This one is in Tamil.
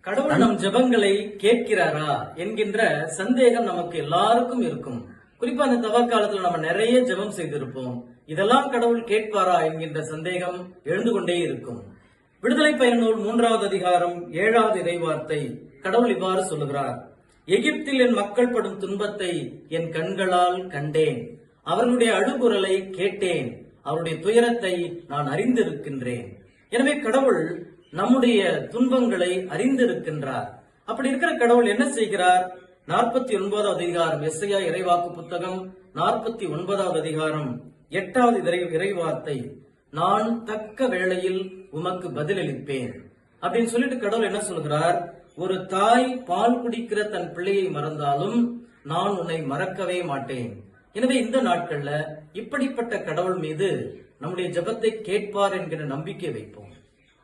கடவுள் நம் ஜெபங்களை கேட்கிறாரா என்கின்ற சந்தேகம் நமக்கு எல்லாருக்கும் இருக்கும். குறிப்பா அந்த தவ காலத்துல நம்ம நிறைய ஜெபம் செய்திருப்போம். இதெல்லாம் கடவுள் கேட்பாரா என்கின்ற சந்தேகம் எழுந்து கொண்டே இருக்கும். விடுதலை பயனூல் 3வது அதிகாரம் 7வது இறைவார்த்தை கடவுள் இவ்வாறு சொல்லுகிறார்: எகிப்தில் என் மக்கள் படும் துன்பத்தை என் கண்களால் கண்டேன், அவர்களுடைய அழுகுரலை கேட்டேன், அவருடைய துயரத்தை நான் அறிந்திருக்கின்றேன். எனவே கடவுள் நம்முடைய துன்பங்களை அறிந்திருக்கின்றார். அப்படி இருக்கிற கடவுள் என்ன செய்கிறார்? 49வது அதிகாரம் எஸ்ஐயா இறைவாக்கு புத்தகம் 49வது அதிகாரம் 8வது இறைவார்த்தை, நான் தக்க வேளையில் உமக்கு பதிலளிப்பேன் அப்படின்னு சொல்லிட்டு கடவுள் என்ன சொல்கிறார்? ஒரு தாய் பால் குடிக்கிற தன் பிள்ளையை மறந்தாலும் நான் உன்னை மறக்கவே மாட்டேன். எனவே இந்த நாட்கள்ல இப்படிப்பட்ட கடவுள் மீது நம்முடைய ஜெபத்தை கேட்பார் என்கிற நம்பிக்கை வைப்போம்.